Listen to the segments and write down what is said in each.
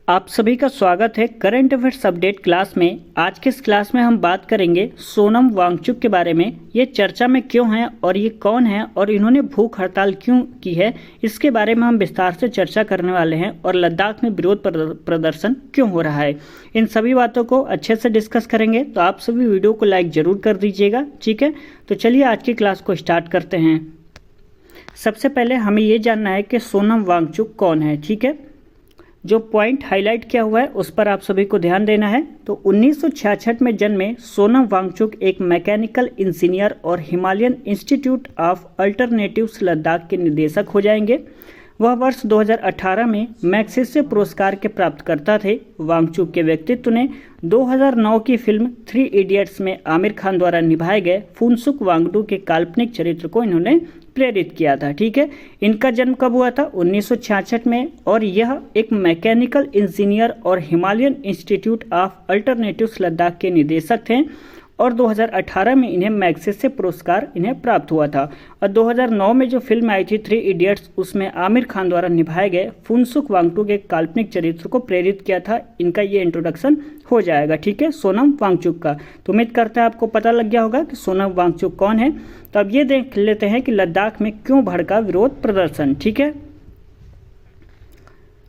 आप सभी का स्वागत है करंट अफेयर्स अपडेट क्लास में। आज के इस क्लास में हम बात करेंगे सोनम वांगचुक के बारे में। ये चर्चा में क्यों हैं और ये कौन है और इन्होंने भूख हड़ताल क्यों की है, इसके बारे में हम विस्तार से चर्चा करने वाले हैं। और लद्दाख में विरोध प्रदर्शन क्यों हो रहा है, इन सभी बातों को अच्छे से डिस्कस करेंगे। तो आप सभी वीडियो को लाइक ज़रूर कर दीजिएगा, ठीक है। तो चलिए आज की क्लास को स्टार्ट करते हैं। सबसे पहले हमें ये जानना है कि सोनम वांगचुक कौन है, ठीक है। जो पॉइंट हाईलाइट किया हुआ है उस पर आप सभी को ध्यान देना है। तो 1966 में जन्मे सोनम वांगचुक एक मैकेनिकल इंजीनियर और Himalayan institute of alternatives Ladakh के निदेशक हो जाएंगे। वह वर्ष 2018 में मैग्सेसे पुरस्कार के प्राप्तकर्ता थे। वांगचुक के व्यक्तित्व ने 2009 की फिल्म 3 इडियट्स में आमिर खान द्वारा निभाए गए फुनसुक वांगडू के काल्पनिक चरित्र को इन्होंने प्रेरित किया था, ठीक है। इनका जन्म कब हुआ था? 1966 में। और यह एक मैकेनिकल इंजीनियर और Himalayan institute of alternatives Ladakh के निदेशक थे और 2018 में इन्हें मैग्सेसे पुरस्कार इन्हें प्राप्त हुआ था। और 2009 में जो फिल्म आई थी 3 इडियट्स, उसमें आमिर खान द्वारा निभाए गए फुनसुक वांगडू के काल्पनिक चरित्र को प्रेरित किया था। इनका ये इंट्रोडक्शन हो जाएगा, ठीक है, सोनम वांगचुक का। तो उम्मीद करते हैं आपको पता लग गया होगा कि सोनम वांगचुक कौन है। तो अब ये देख लेते हैं कि लद्दाख में क्यों भड़का विरोध प्रदर्शन, ठीक है।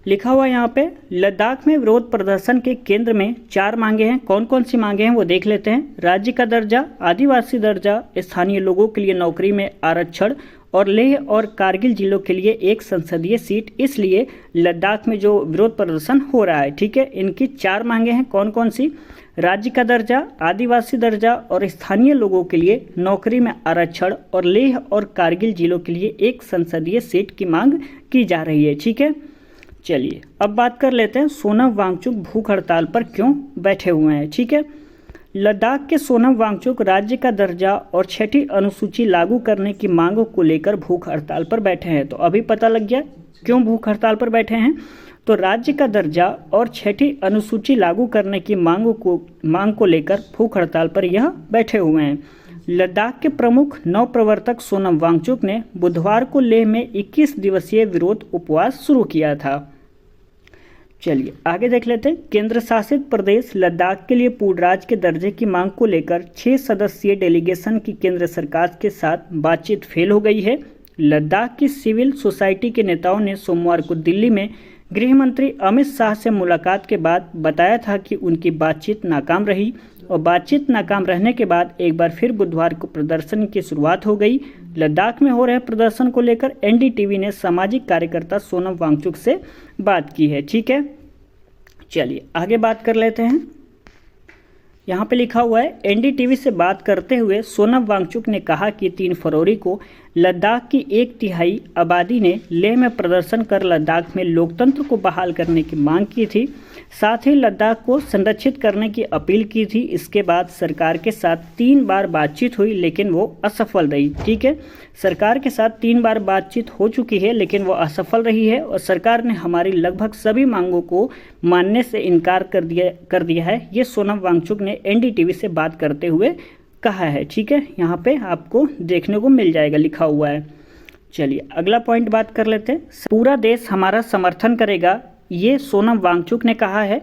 लिखा हुआ यहाँ पे लद्दाख में विरोध प्रदर्शन के केंद्र में 4 मांगे हैं। कौन कौन सी मांगे हैं वो देख लेते हैं। राज्य का दर्जा, आदिवासी दर्जा, स्थानीय लोगों के लिए नौकरी में आरक्षण और लेह और कारगिल जिलों के लिए एक संसदीय सीट। इसलिए लद्दाख में जो विरोध प्रदर्शन हो रहा है, ठीक है, इनकी 4 मांगे हैं। कौन कौन सी? राज्य का दर्जा, आदिवासी दर्जा और स्थानीय लोगों के लिए नौकरी में आरक्षण और लेह और कारगिल जिलों के लिए एक संसदीय सीट की मांग की जा रही है, ठीक है। चलिए अब बात कर लेते हैं सोनम वांगचुक भूख हड़ताल पर क्यों बैठे हुए हैं, ठीक है। लद्दाख के सोनम वांगचुक राज्य का दर्जा और 6ठी अनुसूची लागू करने की मांगों को लेकर भूख हड़ताल पर बैठे हैं। तो अभी पता लग गया क्यों भूख हड़ताल पर बैठे हैं। तो राज्य का दर्जा और 6ठी अनुसूची लागू करने की मांग को लेकर भूख हड़ताल पर यह बैठे हुए हैं। लद्दाख के प्रमुख नव प्रवर्तक सोनम वांगचुक ने बुधवार को लेह में 21 दिवसीय विरोध उपवास शुरू किया था। चलिए आगे देख लेते हैं। केंद्र शासित प्रदेश लद्दाख के लिए पूर्ण राज्य के दर्जे की मांग को लेकर 6 सदस्यीय डेलीगेशन की केंद्र सरकार के साथ बातचीत फेल हो गई है। लद्दाख की सिविल सोसाइटी के नेताओं ने सोमवार को दिल्ली में गृह मंत्री अमित शाह से मुलाकात के बाद बताया था कि उनकी बातचीत नाकाम रही और बातचीत नाकाम रहने के बाद एक बार फिर बुधवार को प्रदर्शन की शुरुआत हो गई। लद्दाख में हो रहे प्रदर्शन को लेकर एनडीटीवी ने सामाजिक कार्यकर्ता सोनम वांगचुक से बात की है, ठीक है। चलिए आगे बात कर लेते हैं। यहाँ पे लिखा हुआ है एनडीटीवी से बात करते हुए सोनम वांगचुक ने कहा कि 3 फरवरी को लद्दाख की 1/3 आबादी ने लेह में प्रदर्शन कर लद्दाख में लोकतंत्र को बहाल करने की मांग की थी। साथ ही लद्दाख को संरक्षित करने की अपील की थी। इसके बाद सरकार के साथ 3 बार बातचीत हुई लेकिन वो असफल रही, ठीक है। सरकार के साथ 3 बार बातचीत हो चुकी है लेकिन वो असफल रही है और सरकार ने हमारी लगभग सभी मांगों को मानने से इनकार कर दिया है। ये सोनम वांगचुक ने एनडीटीवी से बात करते हुए कहा है, ठीक है। यहाँ पे आपको देखने को मिल जाएगा, लिखा हुआ है। चलिए अगला पॉइंट बात कर लेते हैं। पूरा देश हमारा समर्थन करेगा, ये सोनम वांगचुक ने कहा है।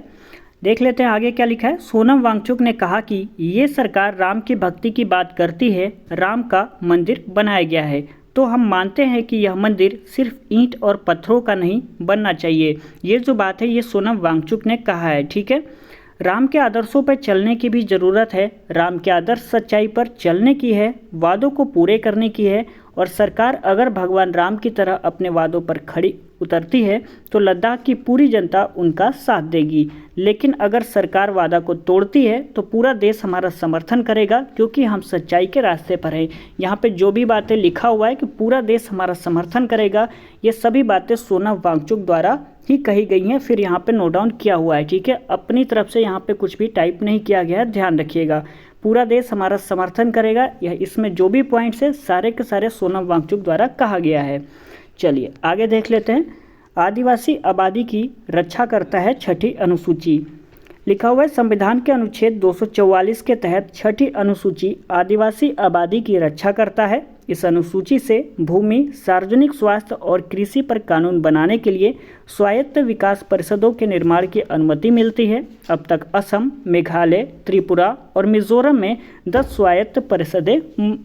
देख लेते हैं आगे क्या लिखा है। सोनम वांगचुक ने कहा कि ये सरकार राम की भक्ति की बात करती है। राम का मंदिर बनाया गया है तो हम मानते हैं कि यह मंदिर सिर्फ ईंट और पत्थरों का नहीं बनना चाहिए। ये जो बात है ये सोनम वांगचुक ने कहा है, ठीक है। राम के आदर्शों पर चलने की भी ज़रूरत है। राम के आदर्श सच्चाई पर चलने की है, वादों को पूरे करने की है और सरकार अगर भगवान राम की तरह अपने वादों पर खड़ी उतरती है तो लद्दाख की पूरी जनता उनका साथ देगी। लेकिन अगर सरकार वादा को तोड़ती है तो पूरा देश हमारा समर्थन करेगा क्योंकि हम सच्चाई के रास्ते पर हैं। यहाँ पे जो भी बातें लिखा हुआ है कि पूरा देश हमारा समर्थन करेगा, ये सभी बातें सोनम वांगचुक द्वारा ही कही गई हैं। फिर यहाँ पे नोट डाउन किया हुआ है, ठीक है। अपनी तरफ से यहाँ पे कुछ भी टाइप नहीं किया गया है, ध्यान रखिएगा। पूरा देश हमारा समर्थन करेगा, यह इसमें जो भी पॉइंट्स है सारे के सारे सोनम वांगचुक द्वारा कहा गया है। चलिए आगे देख लेते हैं। आदिवासी आबादी की रक्षा करता है 6ठी अनुसूची। लिखा हुआ है संविधान के अनुच्छेद 244 के तहत 6ठी अनुसूची आदिवासी आबादी की रक्षा करता है। इस अनुसूची से भूमि, सार्वजनिक स्वास्थ्य और कृषि पर कानून बनाने के लिए स्वायत्त विकास परिषदों के निर्माण की अनुमति मिलती है। अब तक असम, मेघालय, त्रिपुरा और मिजोरम में 10 स्वायत्त परिषदें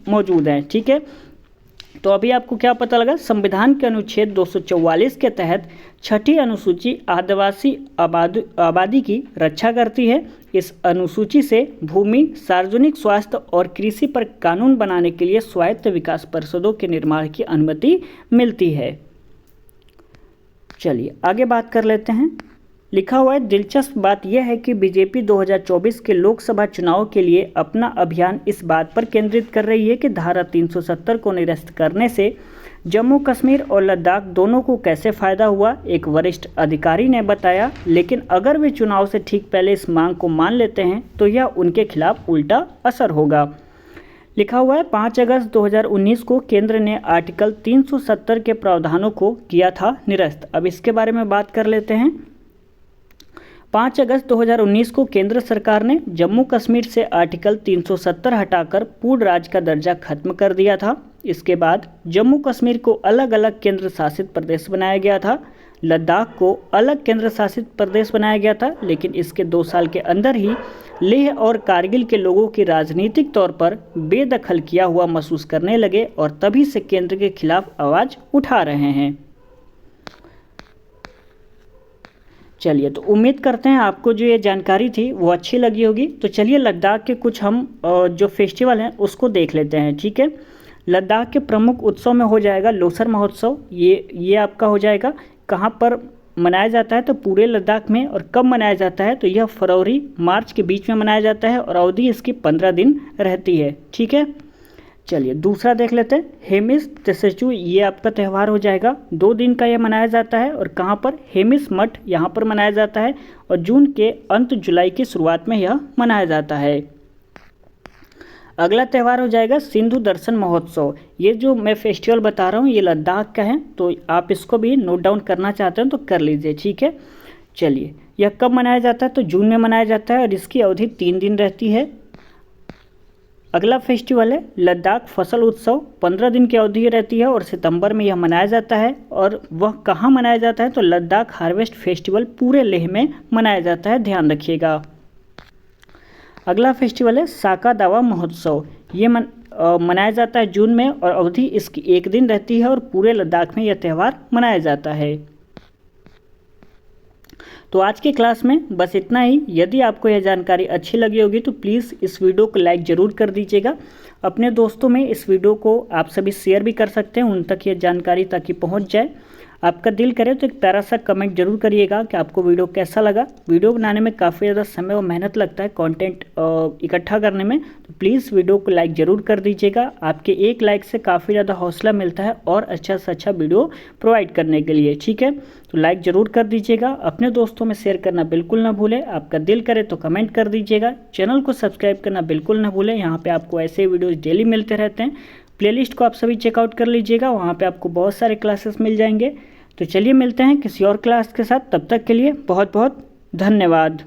मौजूद हैं। ठीक है, तो अभी आपको क्या पता लगा, संविधान के अनुच्छेद 244 के तहत छठी अनुसूची आदिवासी आबादी की रक्षा करती है। इस अनुसूची से भूमि, सार्वजनिक स्वास्थ्य और कृषि पर कानून बनाने के लिए स्वायत्त विकास परिषदों के निर्माण की अनुमति मिलती है। चलिए आगे बात कर लेते हैं। लिखा हुआ है, दिलचस्प बात यह है कि बीजेपी 2024 के लोकसभा चुनाव के लिए अपना अभियान इस बात पर केंद्रित कर रही है कि धारा 370 को निरस्त करने से जम्मू कश्मीर और लद्दाख दोनों को कैसे फ़ायदा हुआ, एक वरिष्ठ अधिकारी ने बताया। लेकिन अगर वे चुनाव से ठीक पहले इस मांग को मान लेते हैं तो यह उनके खिलाफ उल्टा असर होगा। लिखा हुआ है, 5 अगस्त 2019 को केंद्र ने आर्टिकल 370 के प्रावधानों को किया था निरस्त। अब इसके बारे में बात कर लेते हैं। 5 अगस्त 2019 को केंद्र सरकार ने जम्मू कश्मीर से आर्टिकल 370 हटाकर पूर्ण राज्य का दर्जा खत्म कर दिया था। इसके बाद जम्मू कश्मीर को अलग अलग केंद्र शासित प्रदेश बनाया गया था। लद्दाख को अलग केंद्र शासित प्रदेश बनाया गया था, लेकिन इसके 2 साल के अंदर ही लेह और कारगिल के लोगों की राजनीतिक तौर पर बेदखल किया हुआ महसूस करने लगे और तभी से केंद्र के खिलाफ आवाज़ उठा रहे हैं। चलिए, तो उम्मीद करते हैं आपको जो ये जानकारी थी वो अच्छी लगी होगी। तो चलिए लद्दाख के कुछ हम जो फेस्टिवल हैं उसको देख लेते हैं। ठीक है, लद्दाख के प्रमुख उत्सव में हो जाएगा लोसर महोत्सव। ये आपका हो जाएगा। कहाँ पर मनाया जाता है, तो पूरे लद्दाख में। और कब मनाया जाता है, तो यह फरवरी मार्च के बीच में मनाया जाता है और अवधि इसकी 15 दिन रहती है। ठीक है, चलिए दूसरा देख लेते हैं। हेमिस त्सेचू, ये आपका त्यौहार हो जाएगा। 2 दिन का यह मनाया जाता है और कहाँ पर, हेमिस मठ यहाँ पर मनाया जाता है और जून के अंत जुलाई की शुरुआत में यह मनाया जाता है। अगला त्यौहार हो जाएगा सिंधु दर्शन महोत्सव। ये जो मैं फेस्टिवल बता रहा हूँ ये लद्दाख का है, तो आप इसको भी नोट डाउन करना चाहते हैं तो कर लीजिए। ठीक है, चलिए यह कब मनाया जाता है, तो जून में मनाया जाता है और इसकी अवधि 3 दिन रहती है। अगला फेस्टिवल है लद्दाख फसल उत्सव। 15 दिन की अवधि रहती है और सितंबर में यह मनाया जाता है। और वह कहाँ मनाया जाता है, तो लद्दाख हार्वेस्ट फेस्टिवल पूरे लेह में मनाया जाता है, ध्यान रखिएगा। अगला फेस्टिवल है साका दावा महोत्सव। ये मनाया जाता है जून में और अवधि इसकी 1 दिन रहती है और पूरे लद्दाख में यह त्यौहार मनाया जाता है। तो आज की क्लास में बस इतना ही। यदि आपको यह जानकारी अच्छी लगी होगी तो प्लीज़ इस वीडियो को लाइक ज़रूर कर दीजिएगा। अपने दोस्तों में इस वीडियो को आप सभी शेयर भी कर सकते हैं उन तक ये जानकारी ताकि पहुंच जाए। आपका दिल करे तो एक प्यारा सा कमेंट जरूर करिएगा कि आपको वीडियो कैसा लगा। वीडियो बनाने में काफ़ी ज़्यादा समय और मेहनत लगता है कंटेंट इकट्ठा करने में, तो प्लीज़ वीडियो को लाइक ज़रूर कर दीजिएगा। आपके एक लाइक से काफ़ी ज़्यादा हौसला मिलता है और अच्छा से अच्छा वीडियो प्रोवाइड करने के लिए। ठीक है, तो लाइक ज़रूर कर दीजिएगा। अपने दोस्तों में शेयर करना बिल्कुल ना भूलें। आपका दिल करे तो कमेंट कर दीजिएगा। चैनल को सब्सक्राइब करना बिल्कुल ना भूलें। यहाँ पर आपको ऐसे वीडियोज़ डेली मिलते रहते हैं। प्लेलिस्ट को आप सभी चेकआउट कर लीजिएगा, वहाँ पे आपको बहुत सारे क्लासेस मिल जाएंगे। तो चलिए मिलते हैं किसी और क्लास के साथ, तब तक के लिए बहुत बहुत धन्यवाद।